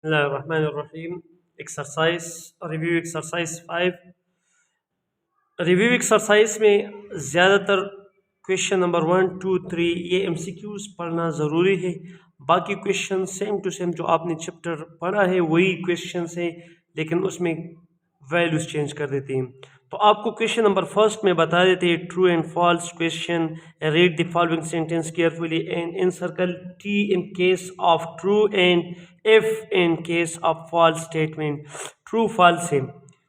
Bismillahirrahmanirrahim. Review exercise 5। Review exercise में ज़्यादातर question number 1, 2, 3 ये MCQs पढ़ना ज़रूरी है। बाकी क्वेश्चन सेम टू सेम जो आपने चैप्टर पढ़ा है वही क्वेश्चन है, लेकिन उसमें वैल्यूज चेंज कर देते हैं। तो आपको क्वेश्चन नंबर फर्स्ट में बता देते हैं true and false question. Read the following sentence carefully and encircle T in case of true and F in case of false statement. True false है।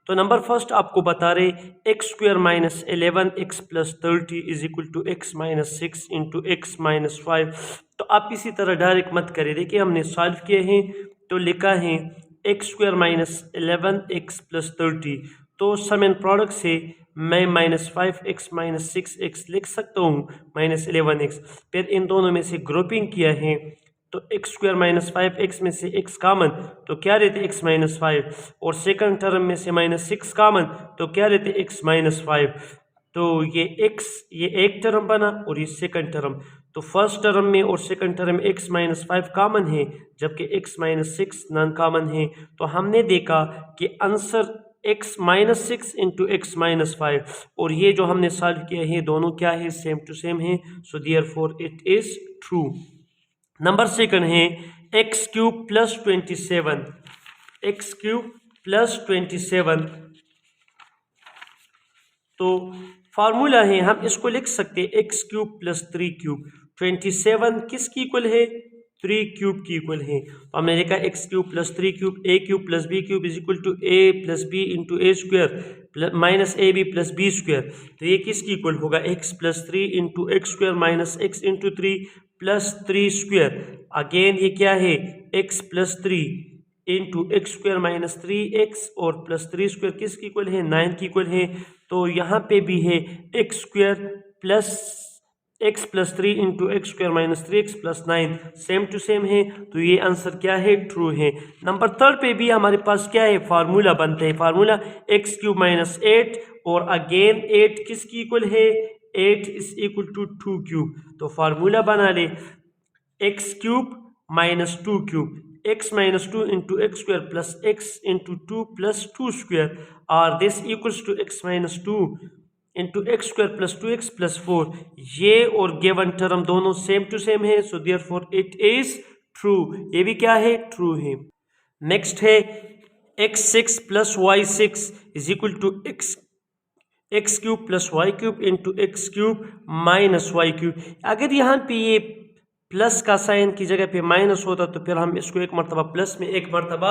तो नंबर फर्स्ट आपको बता रहे x square minus 11 x plus 30 is equal to x minus 6 into x minus 5। तो आप इसी तरह direct मत करें। देखिए हमने सॉल्व किए हैं तो लिखा है x square minus 11 x plus 30। तो सम एंड प्रोडक्ट से मैं माइनस 5 एक्स माइनस 6 एक्स लिख सकता हूँ माइनस 11 एक्स। फिर इन दोनों में से ग्रुपिंग किया है तो एक्स स्क्वायर माइनस 5 एक्स में से एक्स कामन तो क्या रहते एक्स माइनस 5, और सेकंड टर्म में से माइनस 6 कामन तो क्या रहते एक्स माइनस 5। तो ये एक्स ये एक टर्म बना और ये सेकंड टर्म। तो फर्स्ट टर्म में और सेकंड टर्म में एक्स माइनस 5 कामन है जबकि एक्स माइनस 6 नॉन कामन है। तो हमने देखा कि answer x minus 6 into x minus 5, और ये जो हमने सॉल्व किया है दोनों क्या है सेम टू सेम है। So therefore it is true. Number second है x cube plus 27। X cube plus 27 तो फार्मूला है हम इसको लिख सकते हैं एक्स क्यूब प्लस 3 क्यूब। 27 किसकी इक्वल है 3 क्यूब की इक्वल है। तो हमने लिखा x cube plus 3 cube a cube plus b cube is equal to a plus b into a square minus a b plus b square. तो ये किसकी इक्वल होगा x plus 3 into x square minus x into 3 plus 3 square. Again ये क्या है x plus 3 into x square minus 3x और plus 3 square किसकी इक्वल है 9 की इक्वल है। तो यहाँ पे भी है x square plus x plus 3 into x square minus 3x plus 9 same to same है। तो ये आंसर क्या है ट्रू है। नंबर थर्ड पे भी हमारे पास क्या है फार्मूला बनता है। फार्मूला एक्स क्यूब माइनस 8 और अगेन 8 किसकी इक्वल है 8 इज इक्वल टू 2 क्यूब। तो फार्मूला बना ले x cube minus 2 cube x minus 2 into x square plus x into 2 plus 2 square, or this equals to x minus 2 into x square plus 2x plus 4। ये और given term दोनों same to same है। So therefore it is true. ये भी क्या है true है। Next है x6 plus y6 is equal to x cube plus y cube into x cube minus y cube. अगर यहाँ पे ये प्लस का साइन की जगह पे माइनस होता तो फिर हम इसको एक मरतबा प्लस में एक मरतबा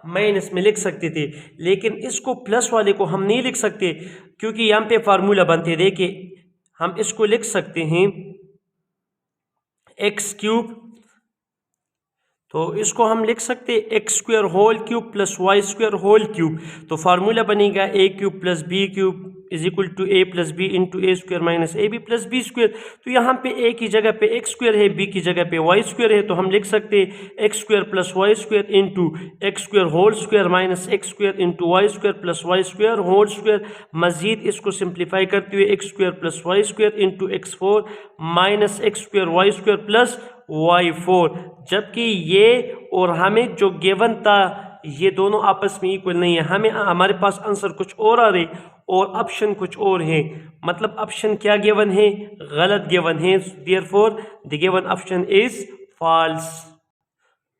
माइनस में लिख सकते थे, लेकिन इसको प्लस वाले को हम नहीं लिख सकते क्योंकि यहाँ पे फार्मूला बनते। देखिए हम इसको लिख सकते हैं एक्स क्यूब, तो इसको हम लिख सकते x square whole cube plus y square whole cube. तो फार्मूला बनेगा a cube plus b cube is equal to a plus b into a square minus a b plus b square. तो यहाँ पे ए की जगह पे एक्स स्क्वायर है, B की जगह पे वाई स्क्वायर है, तो हम लिख सकते x square plus y square into x square whole square minus x square into y square plus y square whole square. मजीद इसको सिंप्लीफाई करते हुए x square plus y square into x 4 minus x square y square plus y4। जबकि ये और हमें जो given था ये दोनों आपस में इक्वल नहीं है। हमें हमारे पास आंसर कुछ और आ रहे और ऑप्शन कुछ और है। मतलब ऑप्शन क्या गिवन है गलत गिवन है। Therefore the given option is false.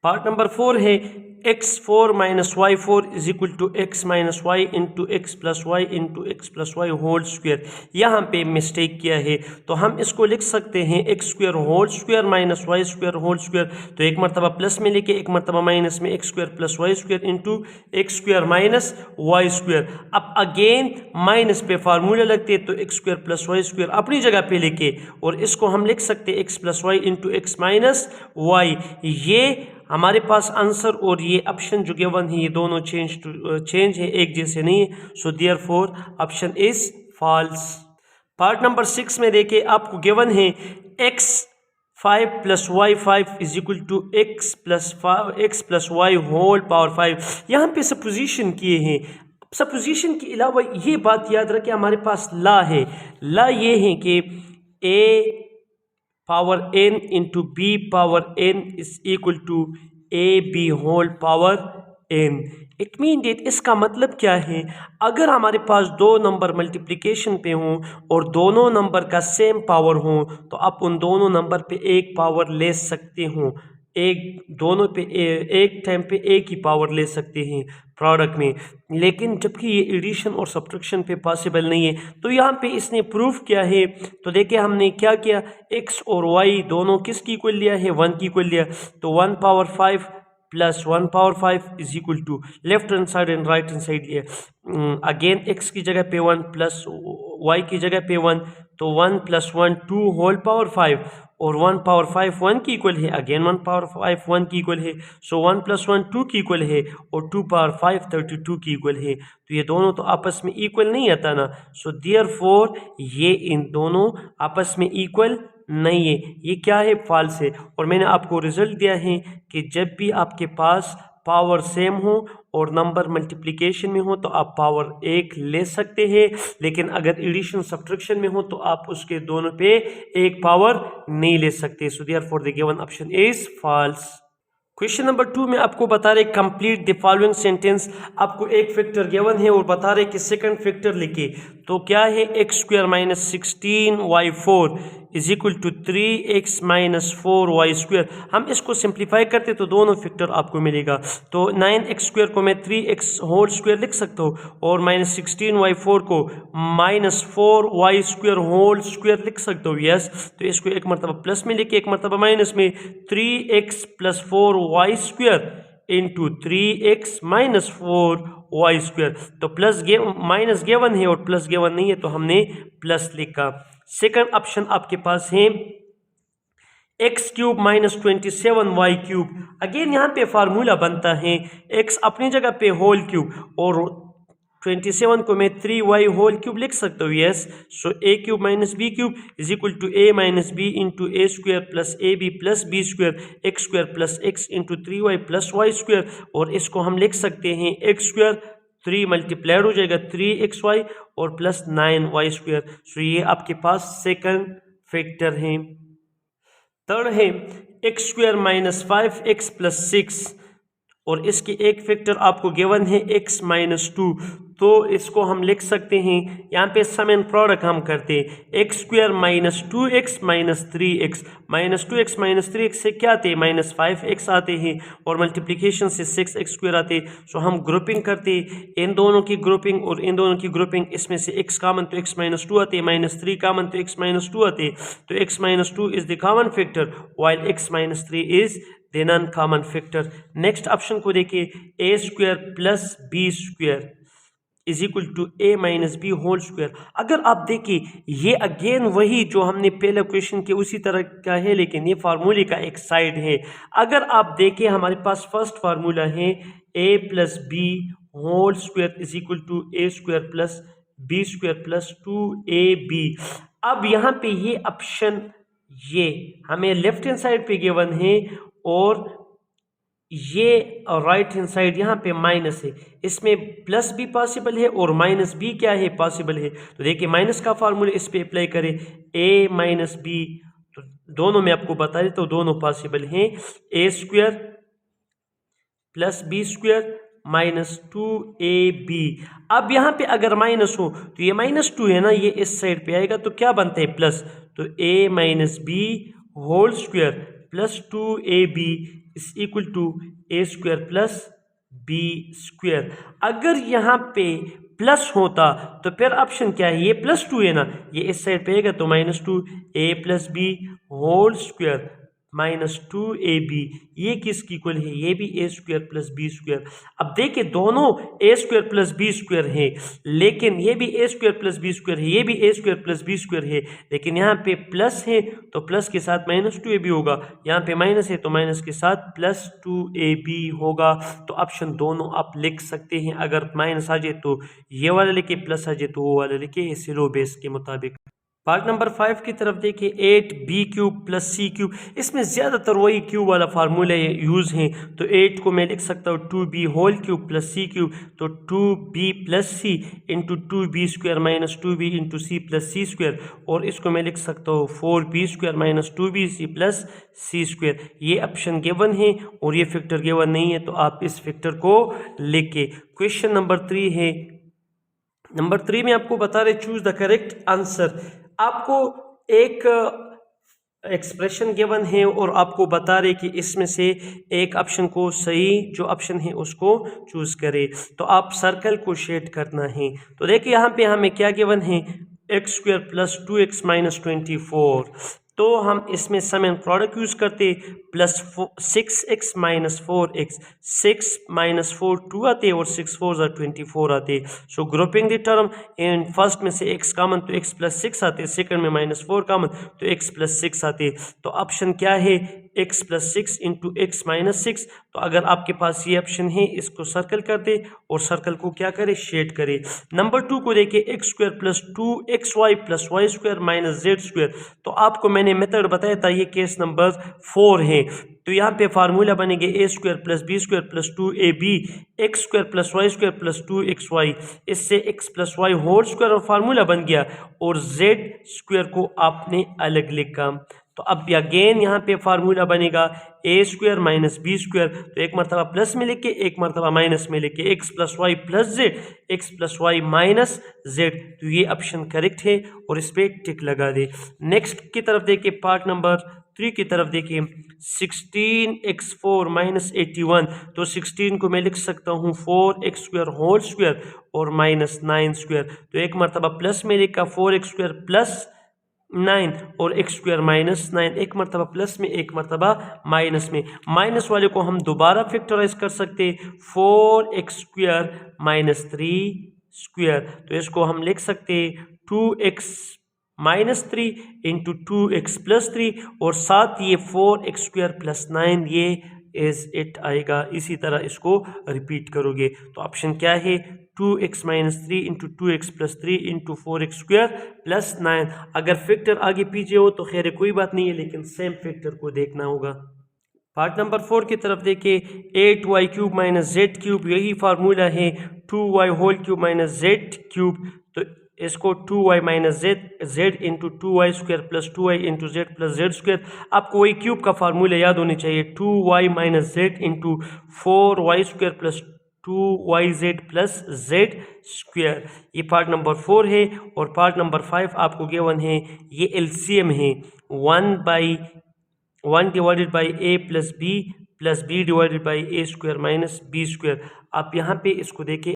Part number 4 है x4 minus y4 is equal to x minus y into x plus y into x plus y whole square. यहाँ पे मिस्टेक किया है तो हम इसको लिख सकते हैं x square whole square minus y square whole square. तो एक मरतबा प्लस में लेके एक मरतबा माइनस में x square plus y square into x square minus y square. अब अगेन माइनस पे फार्मूला लगते तो x square plus y square अपनी जगह पे लेके और इसको हम लिख सकते x plus y into x minus y. ये हमारे पास आंसर और ये ऑप्शन जो गिवन है ये दोनों चेंज है, एक जैसे नहीं है। So therefore option is false. Part number 6 में देखिए आपको गिवन है x5 plus y5 is equal to x plus y whole power 5। यहाँ पे सपोजिशन किए हैं। सपोजिशन के अलावा ये बात याद रखें हमारे पास ला है। ला ये है कि a power n into b power n is equal to a b whole power n। It mean that इसका मतलब क्या है, अगर हमारे पास दो नंबर मल्टीप्लिकेशन पे हों और दोनों नंबर का सेम पावर हो तो आप उन दोनों नंबर पे एक पावर ले सकते हो, दोनों पे एक टाइम पे एक ही पावर ले सकते हैं प्रोडक्ट में। लेकिन जबकि ये एडिशन और सब्ट्रैक्शन पे पॉसिबल नहीं है, तो यहाँ पे इसने प्रूफ किया है। तो देखिए हमने क्या किया, x और y दोनों किसकी इक्वल लिया है, 1 की इक्वल लिया। तो 1 power 5 plus 1 power 5 is equal to left hand side and right hand side लिया। अगेन x की जगह पे 1 प्लस y की जगह पे 1, तो 1 प्लस 1 2 होल पावर 5 और 1 पावर 5 1 की इक्वल है, अगेन 1 पावर 5 1 की इक्वल है। सो 1 प्लस 1 2 की इक्वल है और 2 पावर 5 32 की इक्वल है। तो ये दोनों तो आपस में इक्वल नहीं आता ना, सो देयरफॉर ये इन दोनों आपस में इक्वल नहीं है, ये क्या है, फॉल्स है। और मैंने आपको रिजल्ट दिया है कि जब भी आपके पास पावर सेम हो और नंबर मल्टीप्लिकेशन में हो तो आप पावर एक ले सकते हैं, लेकिन अगर एडिशन सब्ट्रैक्शन में हो तो आप उसके दोनों पे एक पावर नहीं ले सकते। So therefore the given option is false. Question number 2 में आपको बता रहे कंप्लीट द फॉलोइंग सेंटेंस। आपको एक फैक्टर गिवन है और बता रहे कि सेकंड फैक्टर लिखे। तो क्या है, x square minus 16y4 is equal to 3x minus 4y square. हम इसको सिंप्लीफाई करते तो दोनों फैक्टर आपको मिलेगा। तो 9x स्क्वायर को मैं 3x होल स्क्वायर लिख सकता हूँ और माइनस 16y4 को minus 4y square whole square लिख सकता हूँ। यस, तो इसको एक मरतबा प्लस में लिखे, एक मरतबा माइनस में। 3x plus 4y square into 3x minus 4y square. तो प्लस माइनस गिवन है और प्लस गिवन नहीं है तो हमने प्लस लिखा। सेकंड ऑप्शन आपके पास है x cube minus 27y cube. Again यहाँ पे फार्मूला बनता है x अपनी जगह पे होल क्यूब और 27 को मैं 3y होल क्यूब लिख सकता हूँ। Yes, so a cube minus b cube is equal to a minus b into a square plus a b plus b square x square plus x into 3y plus y square. और इसको हम लिख सकते हैं x square 3 multiplied हो जाएगा 3xy और plus 9y square. सो ये आपके पास सेकंड फैक्टर है। थर्ड है x square minus 5x plus 6 और इसके एक फैक्टर आपको गिवन है x माइनस 2। तो इसको हम लिख सकते हैं, यहाँ पे सम एंड प्रोडक्ट हम करते हैं, x square minus 2x minus 3x। Minus 2x minus 3x से क्या आते हैं, माइनस 5x आते हैं और मल्टीप्लिकेशन से 6x स्क्वायर आते हैं। सो हम ग्रुपिंग करते हैं, इन दोनों की ग्रुपिंग और इन दोनों की ग्रुपिंग, इसमें से x कॉमन तो x माइनस 2 आते हैं, माइनस 3 कॉमन तो x माइनस 2 आते हैं। तो x minus 2 is the common factor while x minus 3 is the non common factor. Next option को देखिए, a square plus b square is equal to a minus b whole square. अगर आप देखिए ये again वही जो हमने पहले क्वेश्चन के उसी तरह का है, लेकिन ये फार्मूले का एक साइड है। अगर आप देखें हमारे पास फर्स्ट फार्मूला है a plus b whole square is equal to a square plus b square plus 2ab। अब यहाँ पे ये ऑप्शन ये हमें लेफ्ट हैंड साइड पे गिवन है और ये राइट हैंड साइड यहाँ पे माइनस है, इसमें प्लस भी पॉसिबल है और माइनस भी क्या है, पॉसिबल है। तो देखिए माइनस का फार्मूला इस पे अप्लाई करें, a माइनस बी, तो दोनों में आपको बता देता हूँ दोनों पॉसिबल हैं। A square plus b square minus 2ab। अब यहाँ पे अगर माइनस हो तो ये माइनस 2 है ना, ये इस साइड पे आएगा तो क्या बनता है, प्लस। तो a minus b whole square plus 2ab is equal to a square plus b square. अगर यहाँ पे प्लस होता तो फिर ऑप्शन क्या है, ये प्लस 2 है ना, ये इस साइड पे आएगा तो minus 2 a plus b whole square minus 2ab। ये किसकी इक्वल है, ये भी a square plus b square. अब देखिए दोनों a square plus b square है, लेकिन ये भी a square plus b square है, ये भी a square plus b square है, लेकिन यहाँ पे प्लस है तो प्लस के साथ माइनस 2ab होगा, यहाँ पे माइनस है तो माइनस के साथ प्लस 2ab होगा। तो ऑप्शन दोनों आप लिख सकते हैं। अगर माइनस आ जाए तो ये वाला लिखे, प्लस आ जाए तो वो वाला लिखे, इस रो बेस के मुताबिक। पार्ट नंबर 5 की तरफ देखिए 8b³ प्लस c³। इसमें ज़्यादातर वही क्यूब वाला फार्मूला यूज़ हैं। तो 8 को मैं लिख सकता हूँ 2b³ प्लस c³। तो 2b plus c into 2b² minus 2b into c plus c²। और इसको मैं लिख सकता हूँ 4b² minus 2bc plus c²। ये ऑप्शन गिवन है और ये फैक्टर गिवन नहीं है, तो आप इस फैक्टर को लिख के क्वेश्चन नंबर 3 है। नंबर 3 में आपको बता रहे चूज द करेक्ट आंसर। आपको एक एक्सप्रेशन गिवन है और आपको बता रहे कि इसमें से एक ऑप्शन को सही जो ऑप्शन है उसको चूज करें। तो आप सर्कल को शेड करना है। तो देखिए यहाँ पे हमें क्या गिवन है, x² प्लस 2x माइनस 24। तो हम इसमें सम एंड प्रोडक्ट यूज करते plus 6x minus 4x। 6 minus 4 2 आते और 6 4 24 आते। So grouping the term in first में से x कॉमन तो x प्लस 6 आते, सेकंड में माइनस 4 कॉमन तो x प्लस 6 आते। तो ऑप्शन क्या है, x plus 6 into x minus 6। तो अगर आपके पास ये ऑप्शन है इसको सर्कल कर दे और सर्कल को क्या करे, शेड करे। नंबर 2 को देखिए x² plus 2xy plus y² minus z²। तो आपको मैंने मेथड बताया था, ये केस नंबर 4 है। तो यहाँ पे फार्मूला बनेंगे a² plus b² plus 2ab x² plus y² plus 2xy। इससे x plus y whole square और फार्मूला बन गया और z² को आपने अलग लिखा। तो अब अगेन यहाँ पे फार्मूला बनेगा a² माइनस b²। तो एक मरतबा प्लस में लिखे एक मरतबा माइनस में लिखे, x plus y plus z x plus y minus z. तो ये ऑप्शन करेक्ट है और इस पर टिक लगा दे। नेक्स्ट की तरफ देखिए, पार्ट नंबर 3 की तरफ देखिए 16x4 माइनस 81। तो 16 को मैं लिख सकता हूँ 4x² होल स्क्वायर और माइनस 9²। तो एक मरतबा प्लस में लिखा 4x² प्लस 9 और x² माइनस 9। एक मरतबा प्लस में एक मरतबा माइनस में। माइनस वाले को हम दोबारा फैक्टराइज कर सकते 4x² माइनस 3²। तो इसको हम लिख सकते 2x minus 3 into 2x plus 3 और साथ ये 4x² प्लस 9 ये इज इट आएगा। इसी तरह इसको रिपीट करोगे तो ऑप्शन क्या है, 2x minus 3 into 2x plus 3 into 4x² plus 9। अगर फैक्टर आगे पीछे हो तो खैर कोई बात नहीं है, लेकिन सेम फैक्टर को देखना होगा। पार्ट नंबर 4 की तरफ देखिए 8y³ माइनस z³। यही फार्मूला है 2y whole cube minus z³। तो इसको 2y minus Z into 2y² plus 2y into Z plus z²। आपको वही क्यूब का फार्मूला याद होनी चाहिए, 2y minus Z into 4y² plus 2yz plus z²। ये पार्ट नंबर 4 है। और पार्ट नंबर 5 आपको गिवन है, ये एलसीएम है 1 divided by a plus b divided by a² minus b²। आप यहाँ पे इसको देखें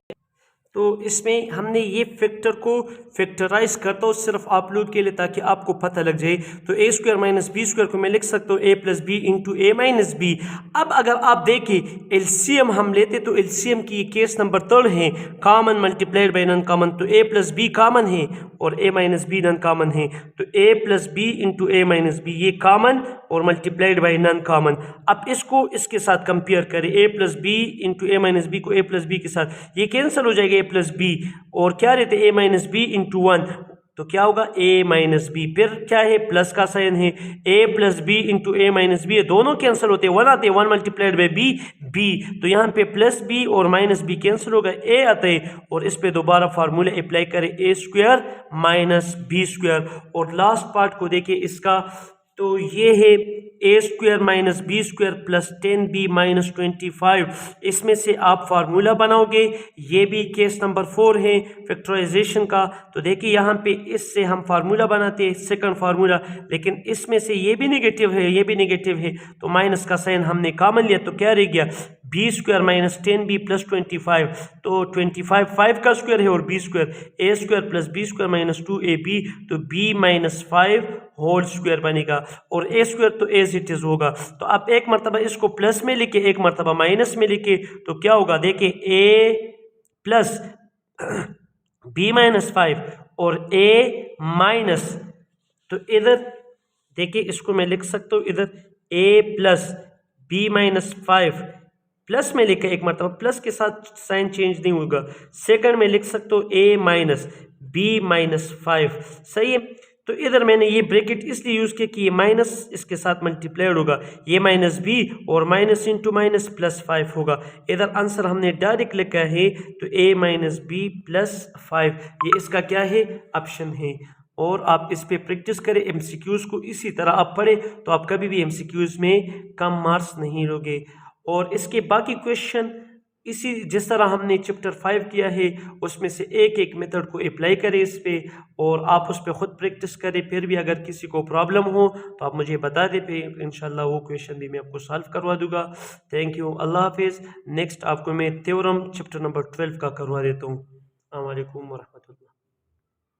तो इसमें हमने ये फैक्टर को फैक्टराइज करता हूँ सिर्फ आप लोग के लिए ताकि आपको पता लग जाए। तो a² माइनस b² को मैं लिख सकता हूँ a plus b into a minus b. अब अगर आप देखें एलसीएम हम लेते तो एलसीएम की केस नंबर 3 है, common multiplied by non common. तो a प्लस बी कॉमन है और a minus b non common है। तो a plus b into a minus b ये कॉमन और मल्टीप्लाइड बाई नॉन कॉमन। अब इसको इसके साथ कंपेयर करें, a plus b into a minus b को a प्लस बी के साथ ये कैंसिल हो जाएगा a प्लस बी और क्या रहते a माइनस बी इंटू 1। तो क्या होगा a माइनस बी, फिर क्या है प्लस का साइन है a plus b into a minus b, दोनों कैंसिल होते हैं 1 आते हैं 1 मल्टीप्लाइड बाई b। तो यहाँ पे प्लस b और माइनस बी कैंसिल होगा a आता है और इस पे दोबारा फार्मूला अप्लाई करें a² माइनस b²। और लास्ट पार्ट को देखिए इसका, तो ये है a² minus b² plus 10b minus 25। इसमें से आप फार्मूला बनाओगे, ये भी केस नंबर 4 है फैक्टराइजेशन का। तो देखिए यहाँ पे इससे हम फार्मूला बनाते हैं सेकंड फार्मूला, लेकिन इसमें से ये भी नेगेटिव है ये भी नेगेटिव है तो माइनस का साइन हमने कॉमन लिया तो क्या रह गया b² माइनस 10b प्लस 25। तो 25 5 का स्क्वायर है और b² a² plus b² minus 2ab तो b माइनस 5 होल स्क्वायर बनेगा और a² तो एज इट इज होगा। तो आप एक मरतबा इसको प्लस में लिखे एक मरतबा माइनस में लिखे तो क्या होगा, देखिए a प्लस b माइनस 5 और a माइनस, तो इधर देखिए इसको मैं लिख सकता हूँ इधर a plus b minus 5 plus में लिखा एक मरतबा प्लस के साथ साइन चेंज नहीं होगा। सेकंड में लिख सकते हो a माइनस b माइनस 5, सही है। तो इधर मैंने ये ब्रैकेट इसलिए यूज़ किया कि ये माइनस इसके साथ मल्टीप्लाइड होगा, ये माइनस बी और माइनस इंटू माइनस प्लस 5 होगा। इधर आंसर हमने डायरेक्ट लिखा है तो ए माइनस बी प्लस 5, ये इसका क्या है, ऑप्शन है। और आप इस पे प्रैक्टिस करें, एमसीक्यूज़ को इसी तरह आप पढ़ें तो आप कभी भी एमसीक्यूज़ में कम मार्क्स नहीं लोगे। और इसके बाकी क्वेश्चन इसी जिस तरह हमने चैप्टर 5 किया है उसमें से एक एक मेथड को अप्लाई करें इस पे, और आप उस पर ख़ुद प्रैक्टिस करें। फिर भी अगर किसी को प्रॉब्लम हो तो आप मुझे बता दें, पे इंशाल्लाह वो क्वेश्चन भी मैं आपको सॉल्व करवा दूंगा। थैंक यू, अल्लाह हाफिज़। नेक्स्ट आपको मैं थ्योरम चैप्टर नंबर 12 का करवा देता हूँ। अस्सलाम वालेकुम व रहमतुल्लाह।